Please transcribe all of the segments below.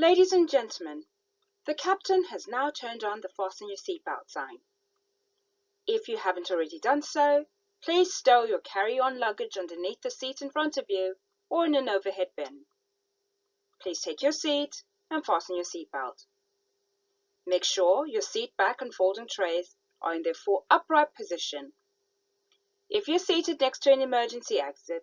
Ladies and gentlemen, the captain has now turned on the fasten your seatbelt sign. If you haven't already done so, please stow your carry-on luggage underneath the seat in front of you or in an overhead bin. Please take your seat and fasten your seatbelt. Make sure your seat back and folding trays are in their full upright position. If you're seated next to an emergency exit,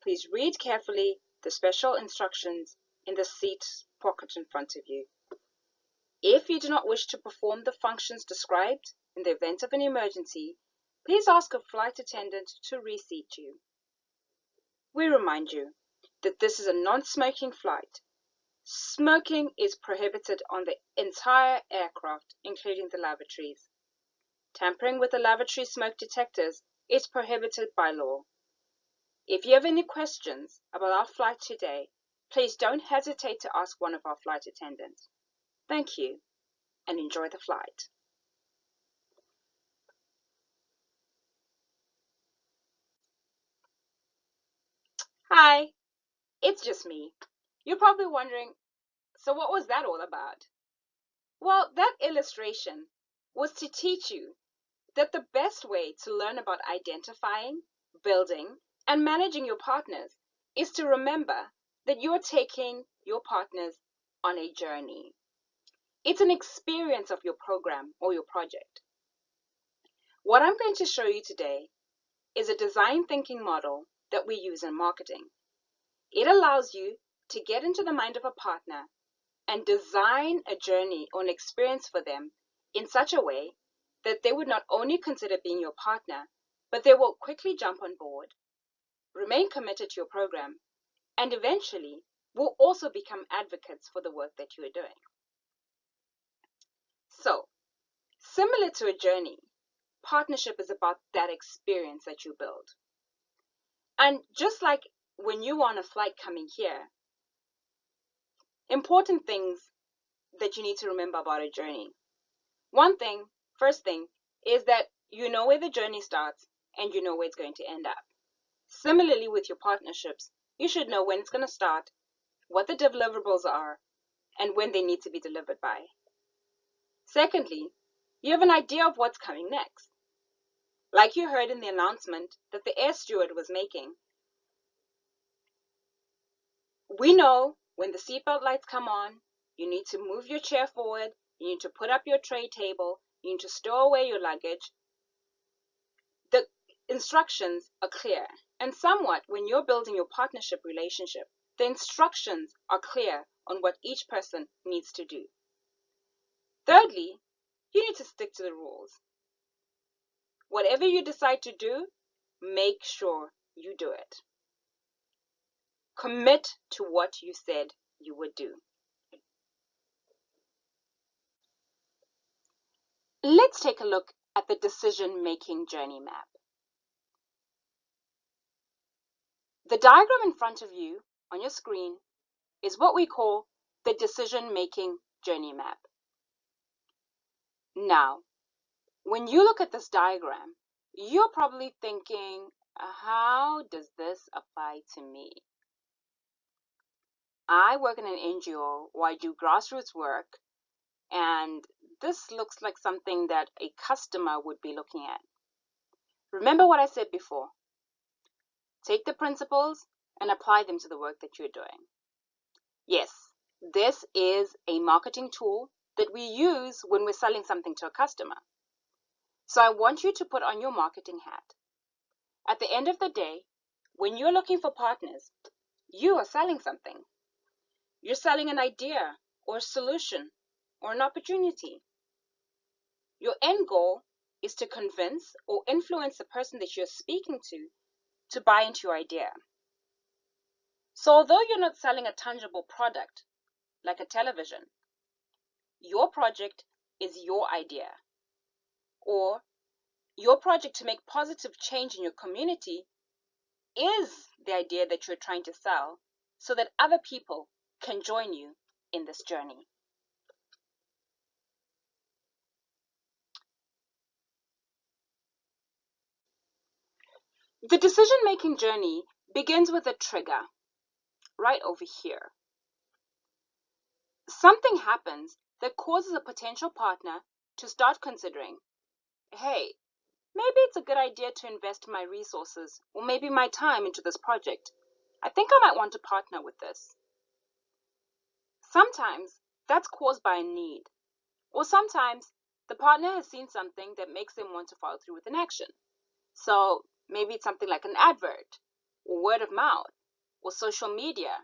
please read carefully the special instructions in the seat pocket in front of you. If you do not wish to perform the functions described in the event of an emergency, please ask a flight attendant to reseat you. We remind you that this is a non-smoking flight. Smoking is prohibited on the entire aircraft, including the lavatories. Tampering with the lavatory smoke detectors is prohibited by law. If you have any questions about our flight today, please don't hesitate to ask one of our flight attendants. Thank you, and enjoy the flight. Hi, it's just me. You're probably wondering, so what was that all about? Well, that illustration was to teach you that the best way to learn about identifying, building, and managing your partners is to remember that you're taking your partners on a journey. It's an experience of your program or your project. What I'm going to show you today is a design thinking model that we use in marketing. It allows you to get into the mind of a partner and design a journey or an experience for them in such a way that they would not only consider being your partner, but they will quickly jump on board, remain committed to your program, and eventually will also become advocates for the work that you are doing. So, similar to a journey, partnership is about that experience that you build. And just like when you were on a flight coming here, important things that you need to remember about a journey. First thing, is that you know where the journey starts and you know where it's going to end up. Similarly with your partnerships, you should know when it's going to start, what the deliverables are, and when they need to be delivered by. Secondly, you have an idea of what's coming next. Like you heard in the announcement that the air steward was making, we know when the seatbelt lights come on, you need to move your chair forward, you need to put up your tray table, you need to stow away your luggage. The instructions are clear, and somewhat when you're building your partnership relationship, the instructions are clear on what each person needs to do. Thirdly, you need to stick to the rules. Whatever you decide to do, make sure you do it. Commit to what you said you would do. Let's take a look at the decision-making journey map. The diagram in front of you on your screen is what we call the decision-making journey map. Now, when you look at this diagram, you're probably thinking, how does this apply to me? I work in an NGO or I do grassroots work, and this looks like something that a customer would be looking at. Remember what I said before. Take the principles and apply them to the work that you're doing. Yes, this is a marketing tool that we use when we're selling something to a customer. So I want you to put on your marketing hat. At the end of the day, when you're looking for partners, you are selling something. You're selling an idea or a solution or an opportunity. Your end goal is to convince or influence the person that you're speaking to buy into your idea. So although you're not selling a tangible product like a television, your project is your idea, or your project to make positive change in your community is the idea that you're trying to sell so that other people can join you in this journey. The decision-making journey begins with a trigger right over here. Something happens that causes a potential partner to start considering, hey, maybe it's a good idea to invest my resources or maybe my time into this project. I think I might want to partner with this. Sometimes that's caused by a need, or sometimes the partner has seen something that makes them want to follow through with an action. So maybe it's something like an advert, or word of mouth, or social media.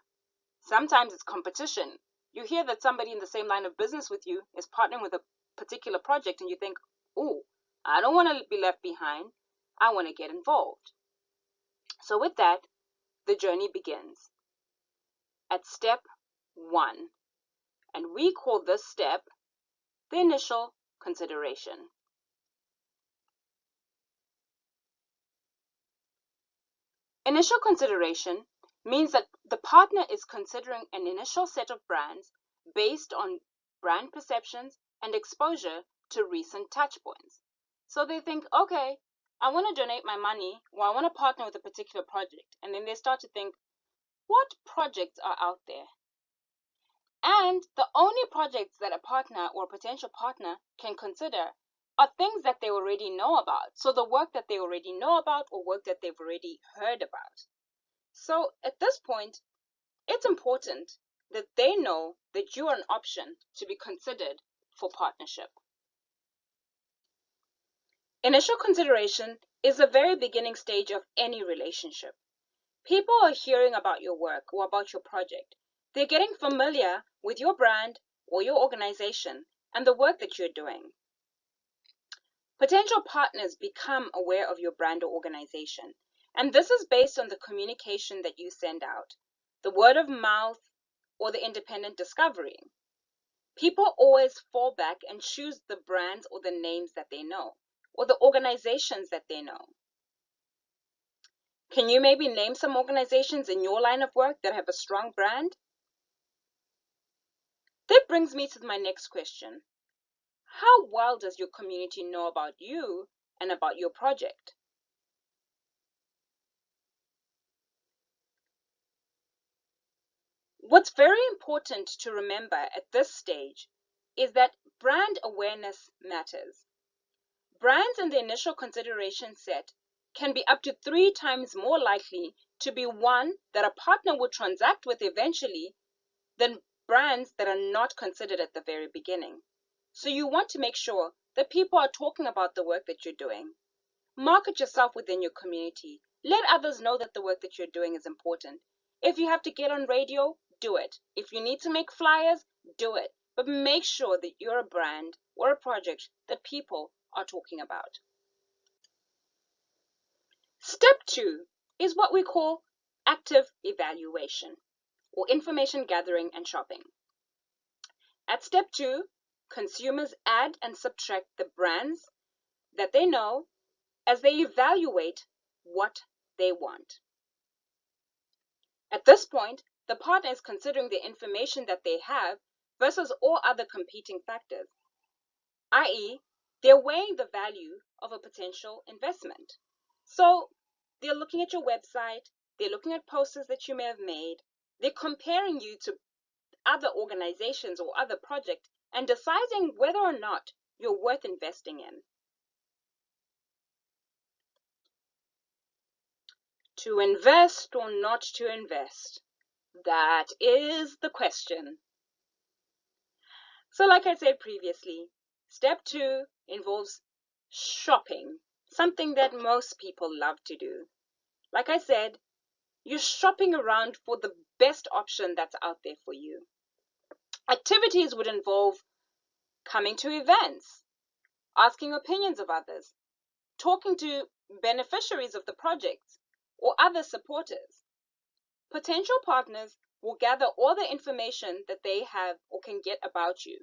Sometimes it's competition. You hear that somebody in the same line of business with you is partnering with a particular project and you think, oh, I don't want to be left behind. I want to get involved. So with that, the journey begins at step 1. And we call this step the initial consideration. Initial consideration means that the partner is considering an initial set of brands based on brand perceptions and exposure to recent touch points. So they think, okay, I want to donate my money, or I want to partner with a particular project. And then they start to think, what projects are out there? And the only projects that a partner or potential partner can consider are things that they already know about. So the work that they already know about or work that they've already heard about. So at this point, it's important that they know that you are an option to be considered for partnership. Initial consideration is the very beginning stage of any relationship. People are hearing about your work or about your project. They're getting familiar with your brand or your organization and the work that you're doing. Potential partners become aware of your brand or organization, and this is based on the communication that you send out, the word of mouth, or the independent discovery. People always fall back and choose the brands or the names that they know, or the organizations that they know. Can you maybe name some organizations in your line of work that have a strong brand? That brings me to my next question. How well does your community know about you and about your project? What's very important to remember at this stage is that brand awareness matters. Brands in the initial consideration set can be up to 3 times more likely to be one that a partner would transact with eventually than brands that are not considered at the very beginning. So you want to make sure that people are talking about the work that you're doing. Market yourself within your community. Let others know that the work that you're doing is important. If you have to get on radio, do it. If you need to make flyers, do it. But make sure that you're a brand or a project that people are talking about. Step 2 is what we call active evaluation, or information gathering and shopping. At step 2, consumers add and subtract the brands that they know as they evaluate what they want. At this point, the partner is considering the information that they have versus all other competing factors, i.e., they're weighing the value of a potential investment. So they're looking at your website, they're looking at posters that you may have made, they're comparing you to other organizations or other projects and deciding whether or not you're worth investing in. To invest or not to invest? That is the question. So like I said previously, step 2 involves shopping, something that most people love to do. Like I said, you're shopping around for the best option that's out there for you. Activities would involve coming to events, asking opinions of others, talking to beneficiaries of the projects or other supporters. Potential partners will gather all the information that they have or can get about you.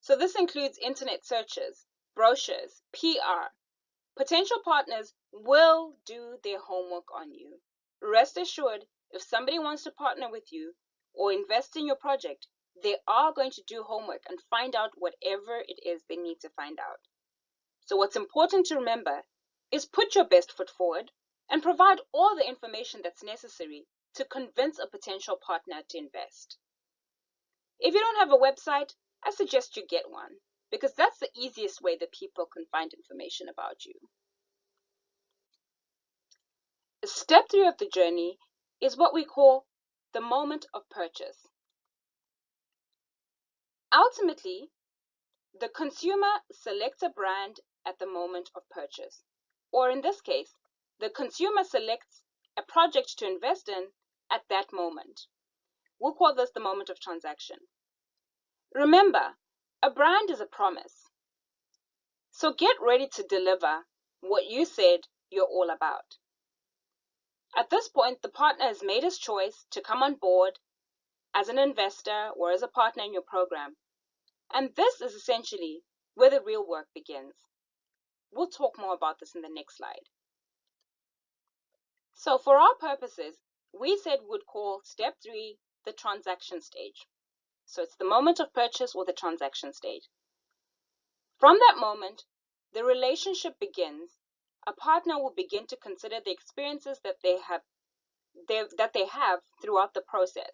So this includes internet searches, brochures, PR. Potential partners will do their homework on you. Rest assured, if somebody wants to partner with you or invest in your project, they are going to do homework and find out whatever it is they need to find out. So what's important to remember is put your best foot forward and provide all the information that's necessary to convince a potential partner to invest. If you don't have a website, I suggest you get one, because that's the easiest way that people can find information about you. Step 3 of the journey is what we call the moment of purchase. Ultimately, the consumer selects a brand at the moment of purchase, or in this case, the consumer selects a project to invest in at that moment. We'll call this the moment of transaction. Remember, a brand is a promise. So get ready to deliver what you said you're all about. At this point, the partner has made his choice to come on board as an investor or as a partner in your program. And this is essentially where the real work begins. We'll talk more about this in the next slide. So for our purposes, we said we'd call step 3 the transaction stage. So it's the moment of purchase or the transaction stage. From that moment, the relationship begins. A partner will begin to consider the experiences that they have throughout the process.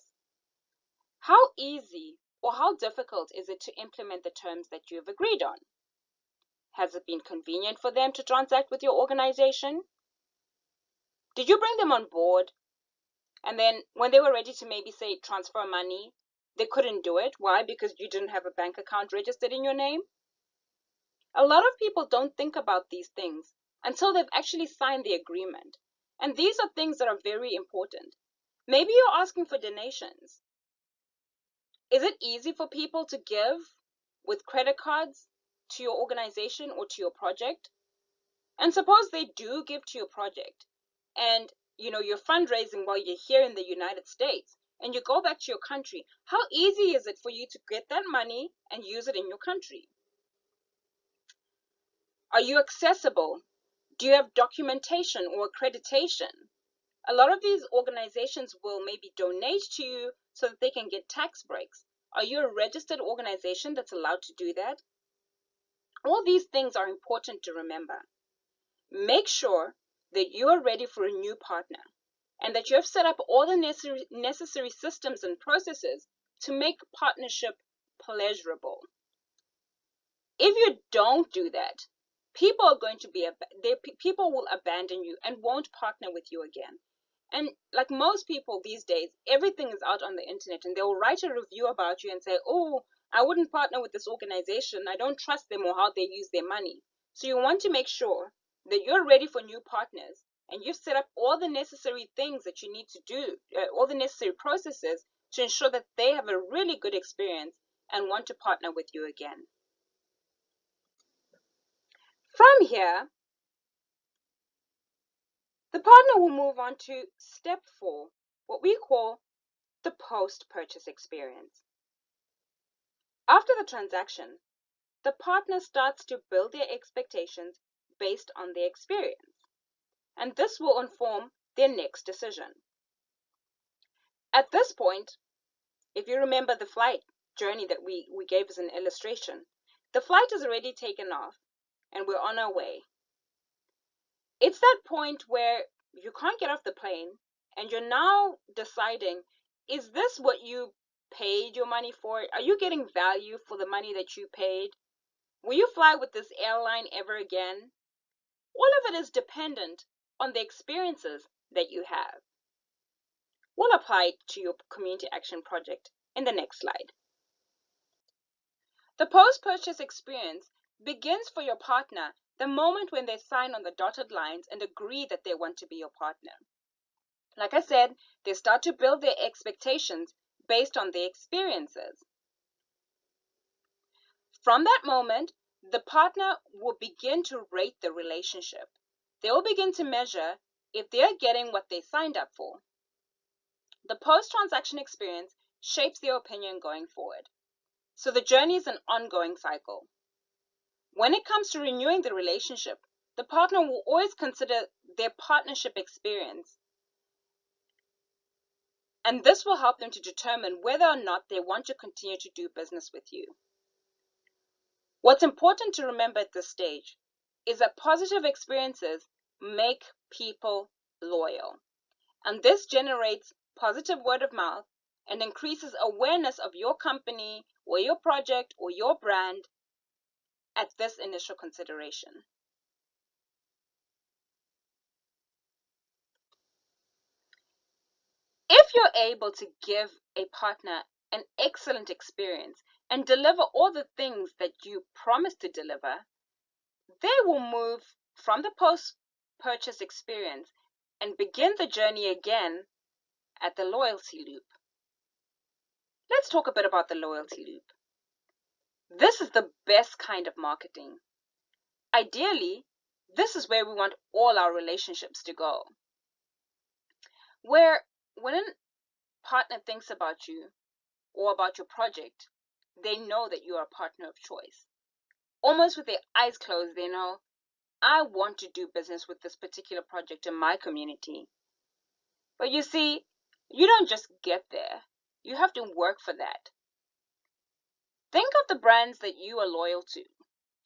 How easy or how difficult is it to implement the terms that you've agreed on? Has it been convenient for them to transact with your organization? Did you bring them on board and then when they were ready to maybe say transfer money, they couldn't do it? Why? Because you didn't have a bank account registered in your name? A lot of people don't think about these things until they've actually signed the agreement. And these are things that are very important. Maybe you're asking for donations. Is it easy for people to give with credit cards to your organization or to your project? And suppose they do give to your project and you're fundraising while you're here in the United States and you go back to your country. How easy is it for you to get that money and use it in your country? Are you accessible? Do you have documentation or accreditation? A lot of these organizations will maybe donate to you so that they can get tax breaks. Are you a registered organization that's allowed to do that? All these things are important to remember. Make sure that you are ready for a new partner and that you have set up all the necessary systems and processes to make partnership pleasurable. If you don't do that, people will abandon you and won't partner with you again. And like most people these days, everything is out on the internet and they'll write a review about you and say, oh, I wouldn't partner with this organization. I don't trust them or how they use their money. So you want to make sure that you're ready for new partners and you've set up all the necessary things that you need to do, all the necessary processes to ensure that they have a really good experience and want to partner with you again. From here, the partner will move on to step 4, what we call the post-purchase experience. After the transaction, the partner starts to build their expectations based on their experience, and this will inform their next decision. At this point, if you remember the flight journey that we gave as an illustration, the flight is already taken off and we're on our way. It's that point where you can't get off the plane and you're now deciding, is this what you paid your money for? Are you getting value for the money that you paid? Will you fly with this airline ever again? All of it is dependent on the experiences that you have. We'll apply it to your community action project in the next slide. The post-purchase experience begins for your partner the moment when they sign on the dotted lines and agree that they want to be your partner. Like I said, they start to build their expectations based on their experiences. From that moment, the partner will begin to rate the relationship. They will begin to measure if they're getting what they signed up for. The post-transaction experience shapes their opinion going forward. So the journey is an ongoing cycle. When it comes to renewing the relationship, the partner will always consider their partnership experience. And this will help them to determine whether or not they want to continue to do business with you. What's important to remember at this stage is that positive experiences make people loyal. And this generates positive word of mouth and increases awareness of your company or your project or your brand at this initial consideration. If you're able to give a partner an excellent experience and deliver all the things that you promised to deliver, they will move from the post-purchase experience and begin the journey again at the loyalty loop. Let's talk a bit about the loyalty loop. This is the best kind of marketing. Ideally, this is where we want all our relationships to go. Where when a partner thinks about you or about your project, they know that you are a partner of choice. Almost with their eyes closed, they know, I want to do business with this particular project in my community. But you see, you don't just get there. You have to work for that. Think of the brands that you are loyal to.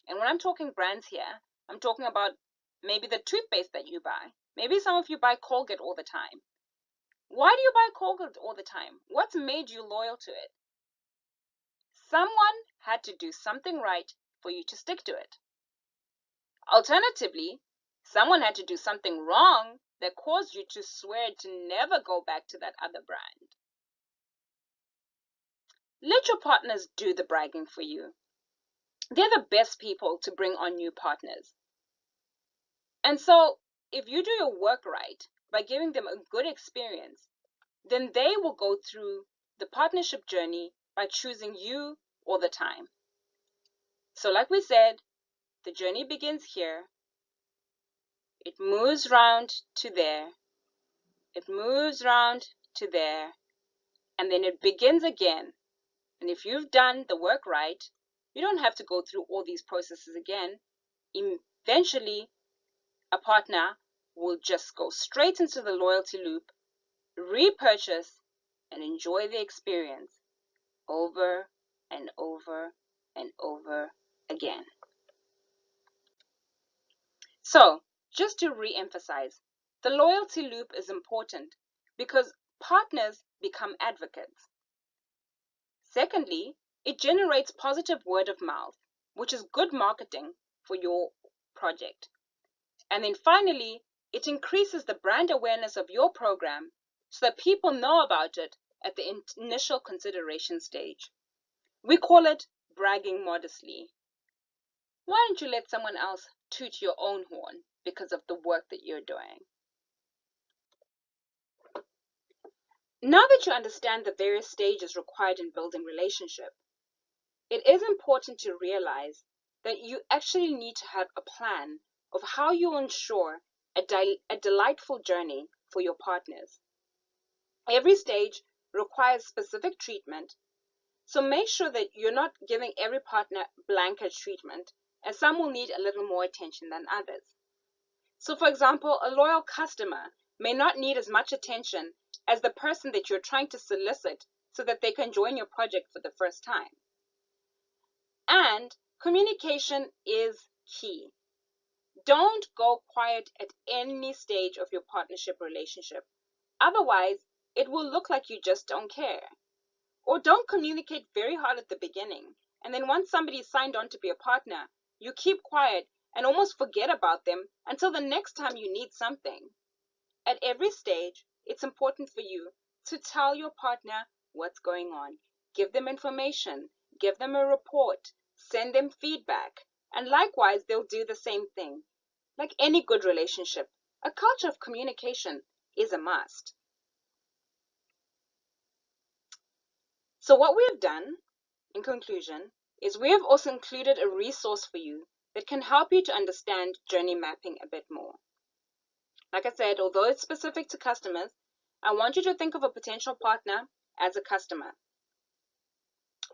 And when I'm talking brands here, I'm talking about maybe the toothpaste that you buy. Maybe some of you buy Colgate all the time. Why do you buy Colgate all the time? What's made you loyal to it? Someone had to do something right for you to stick to it. Alternatively, someone had to do something wrong that caused you to swear to never go back to that other brand. Let your partners do the bragging for you. They're the best people to bring on new partners. And so, if you do your work right by giving them a good experience, then they will go through the partnership journey by choosing you all the time. So like we said, the journey begins here. It moves round to there. It moves round to there. And then it begins again. And if you've done the work right, you don't have to go through all these processes again. Eventually, a partner will just go straight into the loyalty loop, repurchase, and enjoy the experience over and over and over again. So, just to re-emphasize, the loyalty loop is important because partners become advocates. Secondly, it generates positive word of mouth, which is good marketing for your project. And then finally, it increases the brand awareness of your program so that people know about it at the initial consideration stage. We call it bragging modestly. Why don't you let someone else toot your own horn because of the work that you're doing? Now that you understand the various stages required in building relationship, it is important to realize that you actually need to have a plan of how you will ensure a delightful journey for your partners. Every stage requires specific treatment, so make sure that you're not giving every partner blanket treatment, as some will need a little more attention than others. So for example, a loyal customer may not need as much attention as the person that you're trying to solicit so that they can join your project for the first time. And communication is key. Don't go quiet at any stage of your partnership relationship. Otherwise, it will look like you just don't care. Or don't communicate very hard at the beginning. And then once somebody's signed on to be a partner, you keep quiet and almost forget about them until the next time you need something. At every stage, it's important for you to tell your partner what's going on. Give them information, give them a report, send them feedback, and likewise, they'll do the same thing. Like any good relationship, a culture of communication is a must. So what we have done, in conclusion, is we have also included a resource for you that can help you to understand journey mapping a bit more. Like I said, although it's specific to customers, I want you to think of a potential partner as a customer.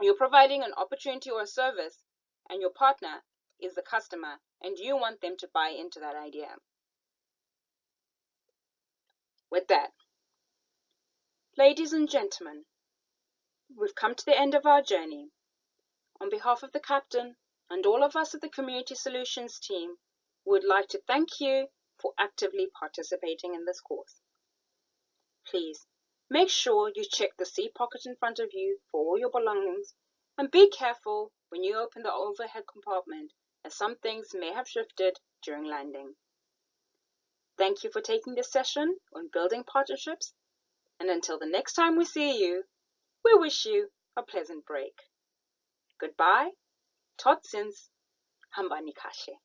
You're providing an opportunity or a service, and your partner is the customer, and you want them to buy into that idea. With that, ladies and gentlemen, we've come to the end of our journey. On behalf of the captain and all of us at the Community Solutions team, we would like to thank you for actively participating in this course. Please Make sure you check the seat pocket in front of you for all your belongings, and be careful when you open the overhead compartment, as some things may have shifted during landing. Thank you for taking this session on building partnerships, and until the next time we see you, we wish you a pleasant break. Goodbye, tot ziens, hambani kahle.